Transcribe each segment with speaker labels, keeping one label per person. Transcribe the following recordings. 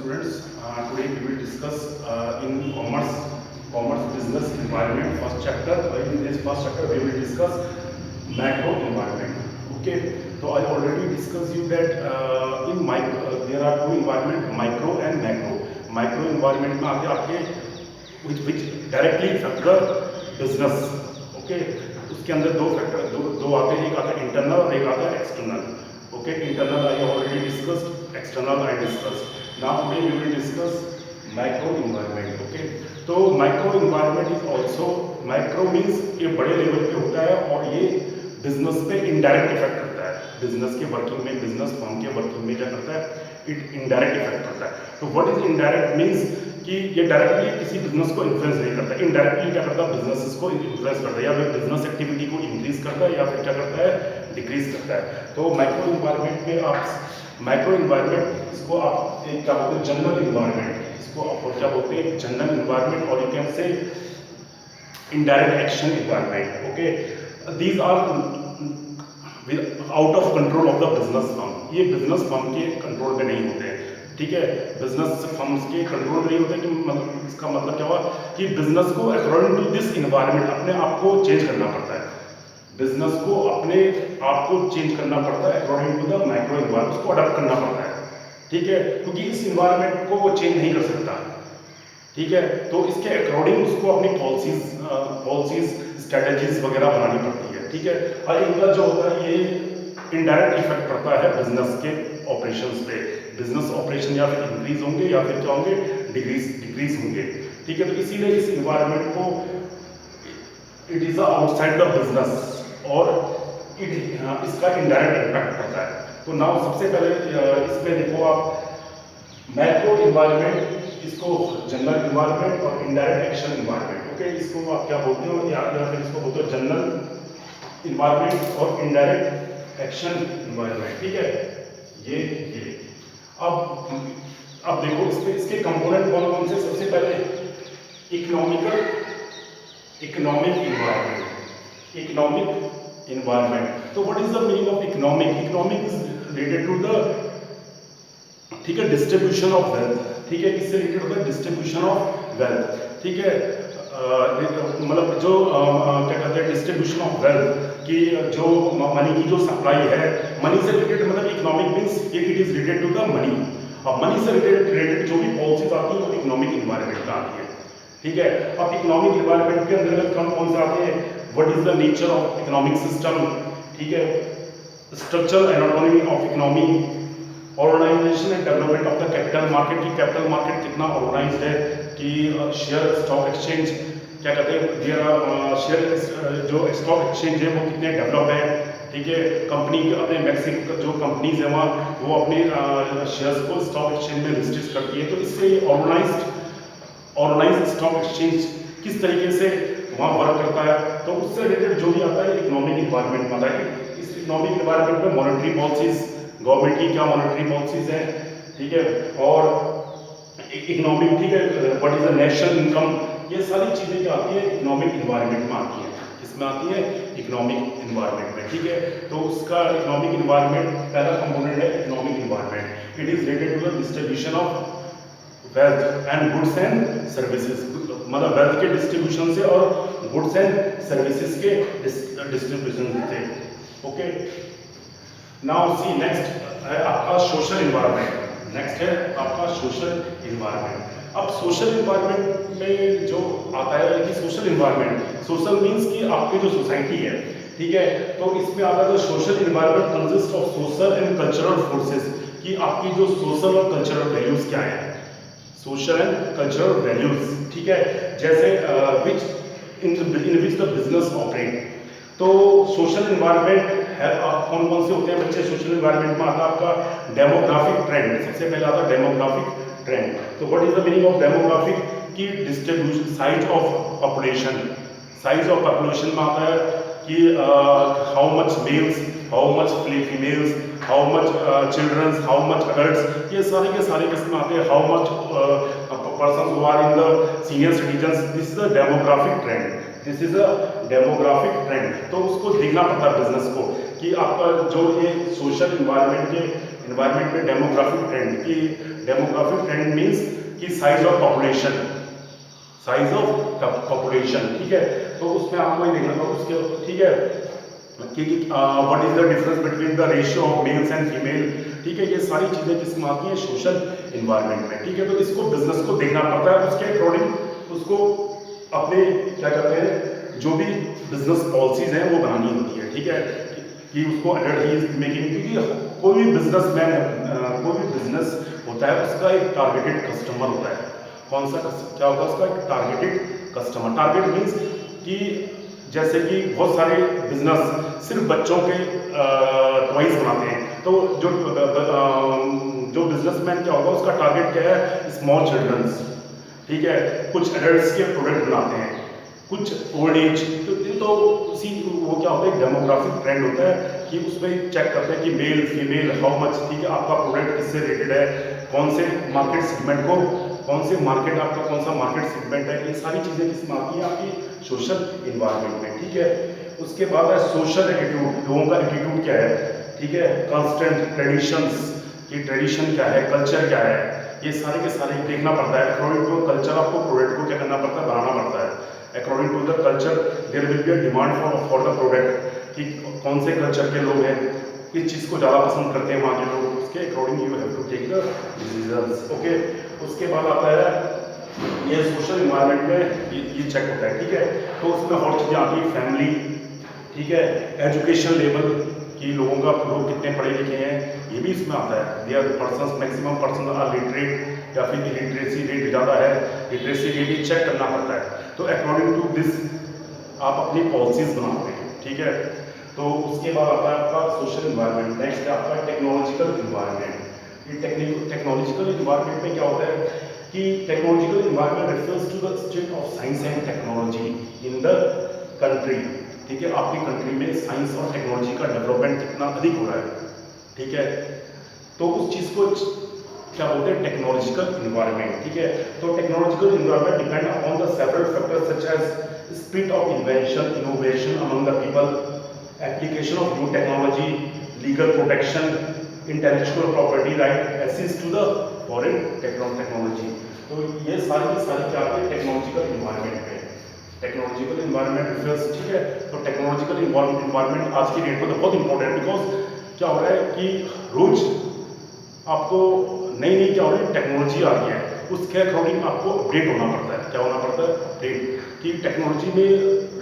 Speaker 1: students. Today we will discuss in commerce business environment first chapter. In this first chapter we will discuss macro environment. Okay. So I already discussed you that there are two environment, micro and macro. Micro environment में आते आपके which directly affect the business. Okay. उसके अंदर दो factor दो आते हैं, एक आता है इंटरनल और एक आता है external. Okay, internal I already discussed, external I discussed. Now today we will discuss macro environment. Okay, तो macro environment is also, macro means ये बड़े लेवल पे होता है और ये बिजनेस पे इनडायरेक्ट इफेक्ट करता है. बिजनेस के वर्किंग में, बिजनेस फर्म के वर्किंग में क्या करता है, इट इनडायरेक्ट इफेक्ट करता है. तो व्हाट इज इनडायरेक्ट मीन्स कि ये डायरेक्टली किसी बिजनेस को इन्फ्लुएंस नहीं करता, इनडायरेक्टली क्या करता है, बिजनेस को इन्फ्लुएंस करता है, या फिर बिजनेस एक्टिविटी को इंक्रीज करता है या फिर क्या करता है, डिक्रीज करता है. तो माइक्रो इन्वायरमेंट में आप माइक्रो इन्वायरमेंट, इसको आप एक क्या बोलते हैं, जनरल इन्वायरमेंट, इसको आप क्या बोलते हैं, जनरल इन्वायरमेंट, और you can say indirect action environment. Okay, these are out of control of the business firm. ये बिजनेस फर्म के कंट्रोल में नहीं होते हैं. ठीक है, बिजनेस फर्म्स के कंट्रोल में नहीं होते. कि मतलब इसका मतलब क्या हुआ कि बिजनेस को अकॉर्डिंग टू दिस इन्वायरमेंट अपने आप को चेंज करना पड़ता है. बिजनेस को अपने आप को चेंज करना पड़ता है according to the micro environment, उसको अडॉप्ट करना पड़ता है. ठीक है, क्योंकि इस इन्वायरमेंट को वो चेंज नहीं कर सकता. ठीक है, तो इसके अकॉर्डिंग उसको अपनी पॉलिसीज स्ट्रेटजीज वगैरह बनानी पड़ती है. ठीक है, और इनका जो होता है ये इनडायरेक्ट इफेक्ट पड़ता है बिजनेस के ऑपरेशंस पे. बिजनेस ऑपरेशन या फिर इंक्रीज होंगे या फिर क्या होंगे, डिक्रीज होंगे. ठीक है, तो इसीलिए इस इन्वायरमेंट को it is outside the business और इसका इनडायरेक्ट इम्पैक्ट पड़ता है. तो नाउ सबसे पहले इसमें देखो आप मैक्रो इन्वायरमेंट, इसको जनरल इन्वायरमेंट और इनडायरेक्ट एक्शन इन्वायरमेंट. ओके, इसको आप क्या बोलते हो, या फिर इसको बोलते हो जनरल इन्वायरमेंट और इनडायरेक्ट एक्शन इन्वायरमेंट. ठीक है, ये अब देखो इसके कंपोनेंट कौन कौन से. सबसे पहले इकोनॉमिक इन्वायरमेंट. तो what is the meaning of economic. Economic is related to the, ठीक है, डिस्ट्रीब्यूशन ऑफ वेल्थ. ठीक है, किससे रिलेटेड होता है, डिस्ट्रीब्यूशन ऑफ वेल्थ. ठीक है, मतलब जो क्या कहते हैं, डिस्ट्रीब्यूशन ऑफ वेल्थ की जो मनी की जो सप्लाई है, मनी से रिलेटेड, मतलब economic means it is related to the money. और मनी से रिलेटेड जो भी पॉलिसीज आती है वो इकोनॉमिक इन्वायरमेंट में आती है. ठीक है, अब इकोनॉमिक इन्वायरमेंट के अंदर कौन से आते हैं, what is the nature of economic system. ठीक है, structure and autonomy of economy, organisation and development of the capital market. की कैपिटल मार्केट कितना ऑर्गेनाइज्ड है, कि शेयर स्टॉक एक्सचेंज क्या कहते हैं, शेयर जो स्टॉक एक्सचेंज है वो कितने डेवलप है. ठीक है, कंपनी के अपने मैक्सिमम जो कंपनीज है वहाँ वो अपने शेयर्स को स्टॉक एक्सचेंज में लिस्टेड करती है. तो इससे ऑर्गेनाइज्ड स्टॉक एक्सचेंज किस तरीके से वहाँ वर्क करता है, तो उससे रिलेटेड जो भी आता है इकोनॉमिक इन्वायरमेंट में आता है. इस इकोनॉमिक इन्वायरमेंट में मॉनेटरी पॉलिसीज, गवर्नमेंट की क्या मॉनेटरी पॉलिसीज हैं. ठीक है, और इकोनॉमिक, ठीक है, what is the national income, ये सारी चीजें क्या आती है इकोनॉमिक इन्वायरमेंट में आती है. इसमें आती है इकोनॉमिक इन्वायरमेंट में. ठीक है, तो उसका इकोनॉमिक इन्वायरमेंट पहला कंपोनेंट है economic environment. It is related to the distribution of wealth and goods and services. मतलब वेल्थ के डिस्ट्रीब्यूशन से और गुड्स एंड सर्विसेज के डिस्ट्रीब्यूशन से. ओके, नाउ सी नेक्स्ट है आपका सोशल इन्वायरमेंट. नेक्स्ट है आपका सोशल इन्वायरमेंट. अब सोशल इन्वायरमेंट में जो आता है कि सोशल इन्वायरमेंट, सोशल मींस कि आपकी जो सोसाइटी है. ठीक है, तो इसमें आता है social environment consist of social and cultural forces. कि आपकी जो सोशल और कल्चरल वैल्यूज क्या है, सोशल एंड कल्चरल वैल्यूज. ठीक है, जैसे विच इन विच द बिजनेस ऑपरेट. तो सोशल इन्वायरमेंट है, आप कौन कौन से होते हैं बच्चे सोशल इन्वायरमेंट में. आता है आपका डेमोग्राफिक ट्रेंड. सबसे पहले आता है डेमोग्राफिक ट्रेंड. तो what is the meaning of demographic, की distribution, size of population. Size of population में आता है कि how much males, how much females, how much childrens, how much adults. ये सारे के सारे किसमें आते हैं, how much person who are in the senior citizens. This is a demographic trend. This is a demographic trend. तो उसको देखना पड़ता है बिजनेस को कि आपका जो ये सोशल इन्वायरमेंट के इन्वायरमेंट में डेमोग्राफिक ट्रेंड की, डेमोग्राफिक ट्रेंड मीन्स कि size of population, size of population, ठीक है। तो उसमें आपको ये देखना होगा उसके, ठीक है, कि what is the difference between the ratio of males and female, ठीक है। ये सारी चीजें किसमें आती हैं, सोशल इन्वायरमेंट में, ठीक है। तो इसको बिजनेस को देखना पड़ता है, उसके अकॉर्डिंग उसको अपने क्या कहते हैं जो भी बिजनेस पॉलिसीज हैं वो बनानी होती है, ठीक है, कि उसको अगर ही इज मेकिंग, क्योंकि कोई भी बिजनेसमैन कोई भी बिजनेस होता है उसका एक टारगेटेड कस्टमर होता है। कौन सा क्या होता है उसका, एक टारगेटेड कस्टमर। टारगेट मीन्स कि जैसे कि बहुत सारे बिजनेस सिर्फ बच्चों के टॉयज बनाते हैं, तो जो बिजनेसमैन क्या होगा उसका टारगेट क्या है, स्मॉल चिल्ड्रंस, ठीक है। कुछ एडल्ट्स के प्रोडक्ट बनाते हैं, कुछ ओल्ड एज, तो उसी वो क्या होता है, डेमोग्राफिक ट्रेंड होता है कि उसमें चेक करते हैं कि मेल फीमेल हाउ मच, ठीक है, आपका प्रोडक्ट किससे रिलेटेड है, कौन से मार्केट सेगमेंट को, कौन से मार्केट आपका कौन सा मार्केट सेगमेंट है, ये सारी चीज़ें किसमें आती हैं, आपकी सोशल इन्वायरमेंट में, ठीक है। उसके बाद है सोशल एटीट्यूड, लोगों का एटीट्यूड क्या है, ठीक है। कंस्टेंट ट्रेडिशंस, कि ट्रेडिशन क्या है, कल्चर क्या है, ये सारे के सारे देखना पड़ता है। अकॉर्डिंग टू कल्चर आपको प्रोडक्ट को क्या करना पड़ता है, बनाना पड़ता है। According to the culture there will be a demand for the product, कि कौन से कल्चर के लोग हैं, किस चीज़ को ज़्यादा पसंद करते हैं वहाँ के लोग, उसके according you have to take the decisions, okay. उसके बाद आता है ये सोशल इन्वायरमेंट में ये चेक होता है, ठीक है। तो उसमें और चीज़ें आती है, फैमिली, ठीक है, एजुकेशन लेवल, कि लोगों का लोग कितने पढ़े लिखे हैं, ये भी इसमें आता है। Their persons, maximum person are literate, या फिर लिटरेसी रेट ज़्यादा है, लिटरेसी रेट ही चेक करना पड़ता है। तो अकॉर्डिंग टू दिस आप अपनी पॉलिसीज बनाते हैं, ठीक है। तो उसके बाद आता है आपका सोशल इन्वायरमेंट। नेक्स्ट है आपका टेक्नोलॉजिकल इन्वायरमेंट। ये टेक्नोलॉजिकल इन्वायरमेंट में क्या होता है कि technological environment refers to the state of science and technology in the country, ठीक है। आपकी कंट्री में साइंस और टेक्नोलॉजी का डेवलपमेंट कितना अधिक हो रहा है, ठीक है। तो उस चीज़ को क्या बोलते हैं, टेक्नोलॉजिकल इन्वायरमेंट, ठीक है। तो technological environment depend upon the several factors such as speed of invention, innovation among the people, application of new technology, legal protection, intellectual property right, access to the foreign technology. तो ये सारी की सारी क्या आती है टेक्नोलॉजिकल इन्वायरमेंट में। Technological environment refers, ठीक है। तो टेक्नोलॉजिकल इन्वायरमेंट आज की डेट में तो बहुत इंपॉर्टेंट, बिकॉज क्या हो रहा है कि रोज आपको नई नई क्या हो रही है, टेक्नोलॉजी आ रही है, उसके अकॉर्डिंग आपको अपडेट होना पड़ता है। क्या होना पड़ता है, अपडेट, कि टेक्नोलॉजी में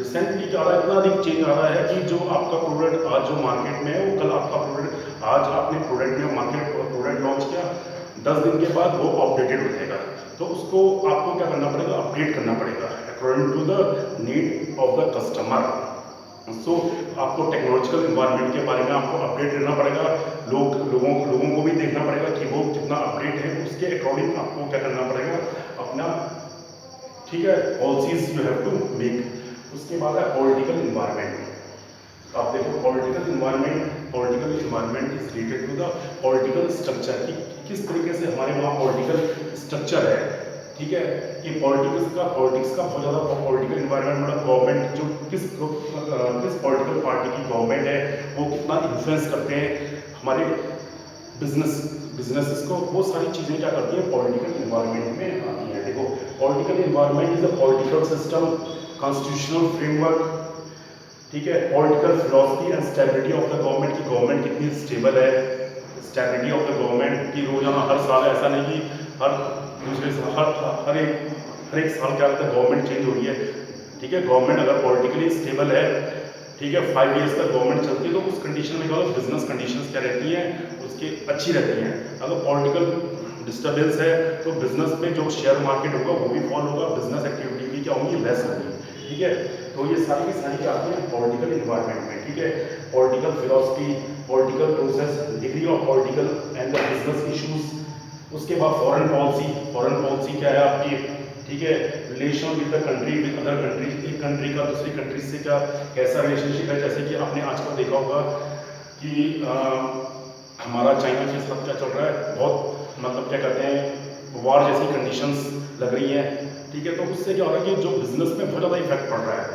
Speaker 1: रिसेंटली क्या आ रहा है, इतना अधिक चेंज आ रहा है कि जो आपका प्रोडक्ट आज जो मार्केट में है वो कल आपका प्रोडक्ट, आज आपने प्रोडक्ट में मार्केट प्रोडक्ट लॉन्च किया, 10 दिन के बाद वो अपडेटेड हो जाएगा। तो उसको आपको क्या करना पड़ेगा, अपडेट करना पड़ेगा according to the need of the customer. So आपको टेक्नोलॉजिकल इन्वायरमेंट के बारे में आपको अपडेट रहना पड़ेगा, लोगों को भी देखना पड़ेगा कि वो कितना अपडेट है, उसके अकॉर्डिंग आपको क्या करना पड़ेगा अपना, ठीक है, policies you have to make. उसके बाद है पॉलिटिकल इन्वायरमेंट। आप देखो political environment is related to the political structure, कि किस तरीके से हमारे वहाँ पॉलिटिकल स्ट्रक्चर है, ठीक है। कि पॉलिटिक्स का बहुत ज़्यादा पॉलिटिकल इन्वायरमेंट, मतलब गवर्नमेंट जो किस पॉलिटिकल पार्टी की गवर्नमेंट है वो कितना इन्फ्लुएंस करते हैं हमारे बिजनेस को, वो सारी चीज़ें क्या करती हैं पॉलिटिकल इन्वायरमेंट में आती हैं। देखो political environment is a political system, constitutional framework, ठीक है, political philosophy and stability of the government, की गवर्नमेंट कितनी स्टेबल है, स्टेबिलिटी ऑफ द गवर्नमेंट की रोजाना हर साल ऐसा नहीं कि हर दूसरे साल हर एक साल क्या होता है गवर्नमेंट चेंज हो रही है, ठीक है। गवर्नमेंट अगर पॉलिटिकली स्टेबल है, ठीक है, 5 इयर्स तक गवर्नमेंट चलती है, तो उस कंडीशन में क्या होगा, बिजनेस कंडीशंस क्या रहती हैं उसकी अच्छी रहती हैं। अगर पॉलिटिकल डिस्टर्बेंस है तो बिजनेस में जो शेयर मार्केट होगा वो भी फॉल होगा, बिजनेस एक्टिविटी भी क्या होगी, लेस होगी, ठीक है। तो ये सारी की सारी क्या आती है पॉलिटिकल इन्वायरमेंट में, ठीक है। Political philosophy, political process, degree of political and the business issues. उसके बाद फॉरेन पॉलिसी क्या है आपकी, ठीक है, relation with the country with other countries, एक कंट्री का दूसरी कंट्री से क्या कैसा रिलेशनशिप है। जैसे कि आपने आजकल देखा होगा कि हमारा चाइना के साथ क्या चल रहा है, बहुत मतलब क्या कहते हैं वार जैसी कंडीशंस लग रही हैं, ठीक है। तो उससे क्या हो रहा है कि जो बिजनेस में बहुत ज़्यादा इफेक्ट पड़ रहा है,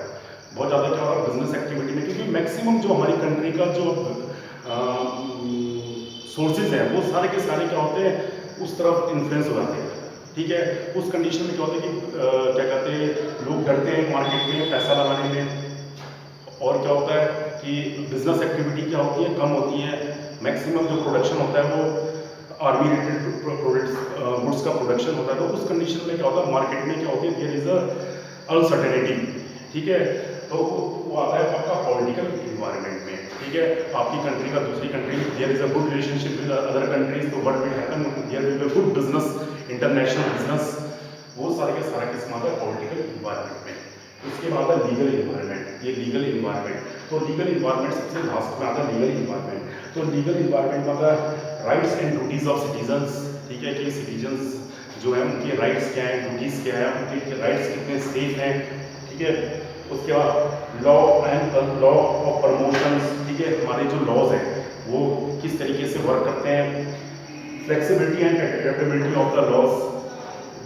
Speaker 1: बहुत ज़्यादा क्या हो रहा है बिजनेस एक्टिविटी में, क्योंकि मैक्सिमम जो हमारी कंट्री का जो सोर्सेज हैं वो सारे के सारे क्या होते हैं, उस तरफ इन्फ्लुएंस हो जाते हैं। ठीक है, उस कंडीशन में क्या होता है कि क्या कहते हैं, लोग डरते हैं मार्केट में पैसा लगाने में, और क्या होता है कि बिजनेस एक्टिविटी क्या होती है, कम होती है। मैक्सिमम जो प्रोडक्शन होता है वो आर्मी रिलेटेड प्रोडक्ट्स गुड्स का प्रोडक्शन होता है। तो उस कंडीशन में क्या होता है, मार्केट में क्या होती है, देयर इज अ अनसर्टेनिटी। ठीक है, तो वो आता है आपका पॉलिटिकल इन्वायरमेंट में। ठीक है, आपकी कंट्री का दूसरी country, there is a good relationship with other countries, तो what will happen, there will be good business, international business, वो सारे के सारा किस्म आता है पॉलिटिकल इन्वायरमेंट में। उसके बाद है लीगल इन्वायरमेंट। ये लीगल इन्वायरमेंट, तो लीगल इन्वायरमेंट सबसे लास्ट में आता है लीगल इन्वायरमेंट। तो लीगल इन्वायरमेंट में आता है rights and duties of citizens. ठीक है, कि सिटीजन्स जो है उनके राइट्स क्या हैं, ड्यूटीज क्या है, उनके राइट्स कितने सेफ हैं। ठीक है, उसके बाद law and law of promotions. ठीक है, हमारे जो लॉज हैं वो किस तरीके से वर्क करते हैं, flexibility and adaptability of the laws,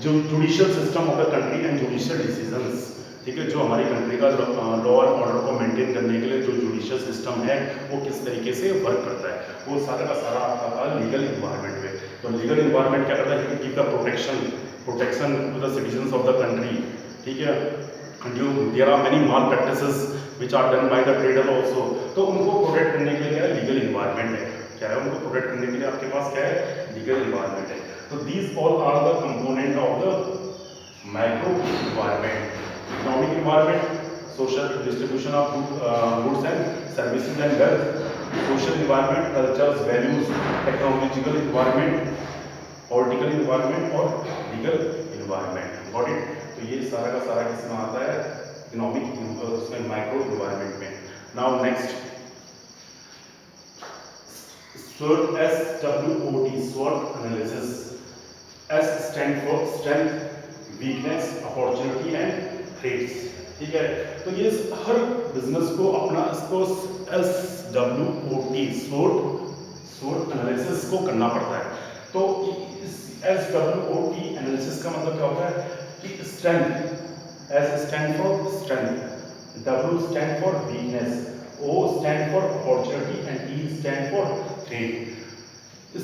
Speaker 1: जो judicial system of the country and judicial decisions. ठीक है, जो हमारी कंट्री का लॉ एंड ऑर्डर को मेंटेन करने के लिए जो जुडिशियल सिस्टम है वो किस तरीके से वर्क करता है, वो सारा का सारा आता था लीगल इन्वायरमेंट में। तो लीगल इन्वायरमेंट क्या करता है, give the protection to the citizens of the country. ठीक है, there are many malpractices which are done by the trader also, तो उनको प्रोटेक्ट करने के लिए क्या है, लीगल इन्वायरमेंट है। क्या है, उनको प्रोटेक्ट करने के लिए आपके पास क्या है, लीगल इन्वायरमेंट है। तो these all are the component of the micro environment. Economic environment, social distribution of goods and services and wealth, social environment, cultures, values, technological environment, political environment और legal environment. Got it? तो ये सारा का सारा किसमें आता है, economic उसमें माइक्रो इन्वायरमेंट में। Now next SWOT, SWOT, SWOT analysis. S stand for strength, weakness, opportunity and threats. ठीक है, तो ये हर बिजनेस को अपना इसको SWOT SWOT एनालिसिस को करना पड़ता है। तो इस SWOT एनालिसिस का मतलब क्या होता है कि strength, S stand for strength, W stand for weakness, O stand for opportunity and T stand for threat.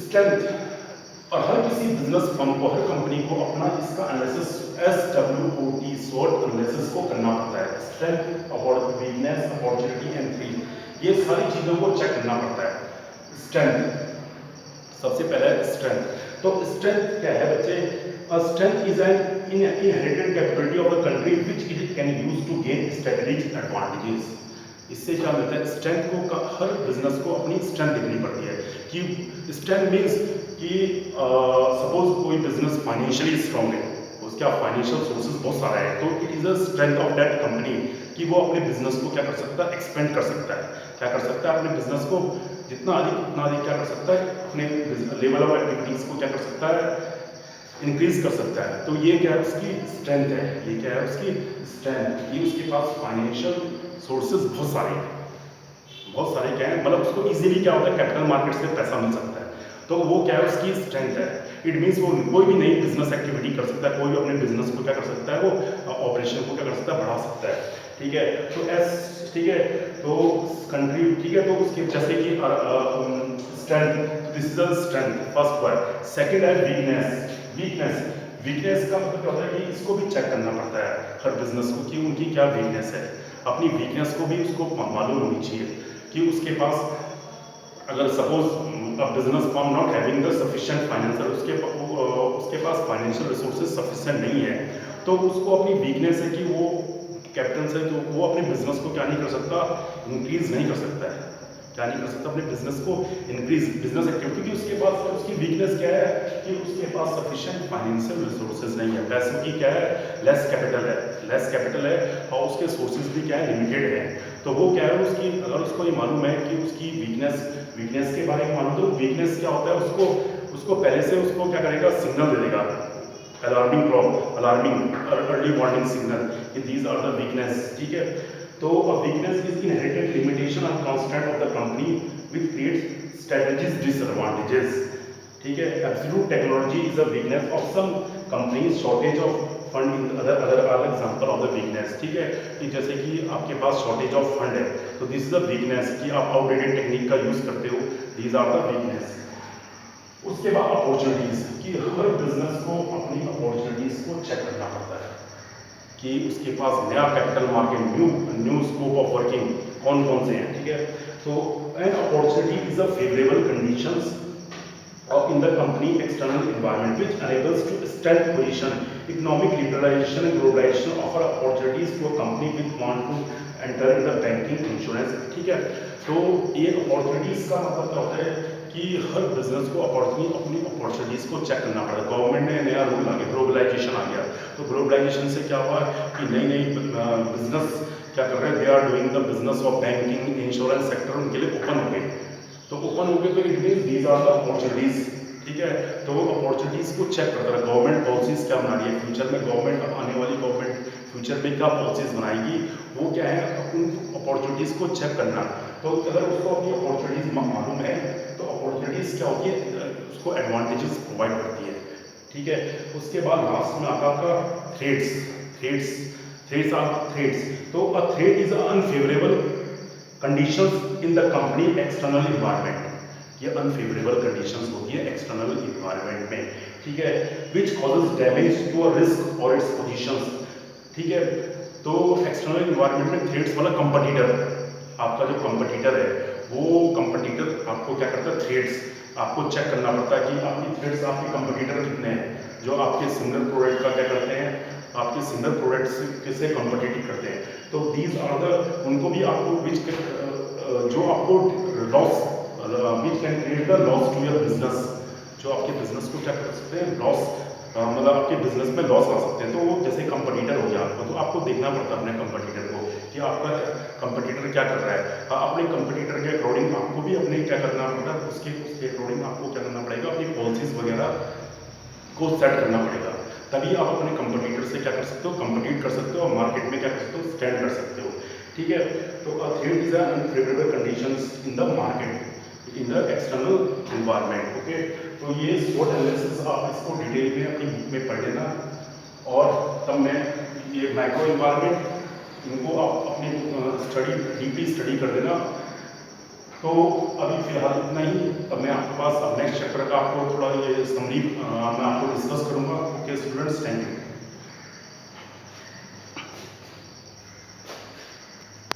Speaker 1: Strength, और हर किसी बिजनेस फर्म को, हर कंपनी को अपना इसका एनालिसिस SWOT SWOT एनालिसिस को करना पड़ता है। Strength, weakness, opportunity and threat, ये सारी चीजों को चेक करना पड़ता है। स्ट्रेंथ, सबसे पहले स्ट्रेंथ। तो स्ट्रेंथ क्या है बच्चे, strength is an inherited capability of the country which it can use to gain strategic advantages. इससे क्या मिलता है, स्ट्रेंथ को हर बिजनेस को अपनी स्ट्रेंथ दिखनी पड़ती है। कि स्ट्रेंथ मीन्स कि सपोज कोई बिजनेस फाइनेंशियली स्ट्रॉन्ग है, उसका फाइनेंशियल सोर्सेज बहुत सारा है, तो it is a strength of that company कि वो अपने बिजनेस को क्या कर सकता है, एक्सपेंड कर सकता है। क्या कर सकता है, अपने बिजनेस को जितना अधिक क्या कर सकता है, अपने लेवल ऑफ एक्टिविटीज को क्या कर सकता है, इंक्रीज कर सकता है। तो ये क्या है, उसकी स्ट्रेंथ है। ये क्या है, उसकी स्ट्रेंथ, ये उसके पास फाइनेंशियल सोर्सेज बहुत सारे क्या है, मतलब उसको इजीली क्या होता है, कैपिटल मार्केट से पैसा मिल सकता है। तो वो क्या है, उसकी स्ट्रेंथ है। इट मीन्स वो कोई भी नई बिजनेस एक्टिविटी कर सकता है, कोई भी अपने बिजनेस को क्या कर सकता है, वो ऑपरेशन को क्या कर सकता है, बढ़ा सकता है। ठीक है, तो एस, ठीक है, तो कंट्री, ठीक है, तो उसके जैसे कि strength, this is the strength, first word. Second है वीकनेस का मतलब क्या होता है कि इसको भी चेक करना पड़ता है हर बिजनेस को कि उनकी क्या वीकनेस है। अपनी वीकनेस को भी उसको मालूम होनी चाहिए कि उसके पास अगर suppose business firm not having the sufficient financial, उसके पास फाइनेंशियल रिसोर्सेज सफिशिएंट नहीं है, तो उसको अपनी वीकनेस है कि वो कैपिटल से कि वो अपने बिजनेस को क्या नहीं कर सकता, इंक्रीज नहीं कर सकता है। क्या नहीं कर सकता, अपने बिजनेस को इंक्रीज, बिजनेस एक्टिविटी, क्योंकि उसके पास उसकी वीकनेस क्या है कि उसके पास सफिशिएंट फाइनेंशियल रिसोर्सेज नहीं है, पैसों की क्या है, लेस कैपिटल है और उसके सोर्सेज भी क्या है, लिमिटेड है। तो वो क्या है, उसकी अगर उसको ये मालूम है कि उसकी वीकनेस के बारे में मालूम, तो वीकनेस क्या होता है, उसको पहले से उसको क्या करेगा, सिग्नल दे देगा, अलार्मिंग अर्ली वार्निंग सिग्नल कि दीज आर द वीकनेस। ठीक है, तो वीकनेस इज इनहेरिटेड लिमिटेशन और constant of the company which creates strategies disadvantages. ठीक है, absolute technology is a weakness of some companies, shortage of fund in other example of the weakness. ठीक है, कि जैसे कि आपके पास शॉर्टेज ऑफ फंड है, तो दिस इज अ वीकनेस कि आप आउटडेटेड टेक्निक का यूज करते हो, दीज आर द वीकनेस। उसके बाद अपॉर्चुनिटीज, कि हर बिजनेस को अपनी अपॉर्चुनिटीज को चेक करना पड़ता है कि उसके पास नया capital market, new scope of working कौन कौन से हैं, ठीक है। तो an opportunity is a favourable conditions in the company external environment which enables to strength position, economic liberalization and globalization offer opportunities to a company which want to enter in the banking, insurance, ठीक है। तो ये opportunities का मतलब क्या होता है कि हर बिजनेस को अपनी अपॉर्चुनिटीज को चेक करना पड़ता है। गवर्नमेंट ने नया रूल आ गया, ग्लोबलाइजेशन आ गया, तो ग्लोबलाइजेशन से क्या हुआ कि नई नई बिजनेस क्या कर रहे हैं, they are doing the business of banking, insurance sector उनके लिए ओपन हो गए। तो ओपन हो गए तो it means these are the opportunities, ठीक है। तो वो अपॉर्चुनिटीज को चेक करता है गवर्नमेंट पॉलिसीज क्या बना रही है, फ्यूचर में गवर्नमेंट, आने वाली गवर्नमेंट फ्यूचर में क्या पॉलिसीज बनाएगी, वो क्या है, उन अपॉर्चुनिटीज को चेक करना। तो अगर उसको अपनी अपॉर्चुनिटीज मालूम है तो अपॉर्चुनिटीज क्या होती है, उसको एडवांटेजेस प्रोवाइड करती है, ठीक है। उसके बाद लास्ट में आता है थ्रेड्स। Threads are threats. तो a threat is unfavourable conditions in the company external environment, ये अनफेवरेबल कंडीशंस होती है एक्सटर्नल इन्वायरमेंट में, ठीक है, which causes damage to a risk और इट्स पोजीशंस, ठीक है। तो एक्सटर्नल इन्वायरमेंट में थ्रेड्स मतलब कंपटीटर, आपका जो कंपटीटर है वो कंपटीटर आपको क्या करता है, थ्रेड्स आपको चेक करना पड़ता है कि आपकी थ्रेड्स, आपके कंपटीटर कितने हैं जो आपके सिंगल प्रोडक्ट का क्या करते हैं, आपके सिंगल प्रोडक्ट से कॉम्पिटिटिव करते हैं। तो दीज आर द, उनको भी आपको विच जो आपको loss, which can create the loss to your business, जो आपके बिजनेस को क्या कर सकते हैं, लॉस, मतलब आपके बिजनेस में लॉस आ सकते हैं। तो वो जैसे कंपटीटर हो गया आपको, तो आपको देखना पड़ता है अपने कंपटीटर को कि आपका कंपटीटर क्या कर रहा है। अपने कंपटीटर के अकॉर्डिंग आपको भी अपने क्या करना पड़ता है, उसके अकॉर्डिंग आपको क्या करना पड़ेगा, अपनी पॉलिसीज वगैरह को सेट करना पड़ेगा, तभी आप अपने कंपटीटर से क्या कर सकते हो, कंपीट कर सकते हो और मार्केट में क्या कर सकते हो, स्टैंड कर सकते हो, ठीक है। तो thread is unfavourable conditions in the market in the external environment, okay. तो ये SWOT एनालिसिस आप इसको डिटेल में अपनी बुक में पढ़ लेना, और तब मैं ये माइक्रो एनवायरनमेंट इनको आप अपनी स्टडी डीपली स्टडी कर देना। तो अभी फिलहाल इतना ही, तब मैं आपके पास अब नेक्स्ट चैप्टर का आपको थोड़ा ये समरी मैं आपको डिस्कस करूंगा। Okay students, thank you.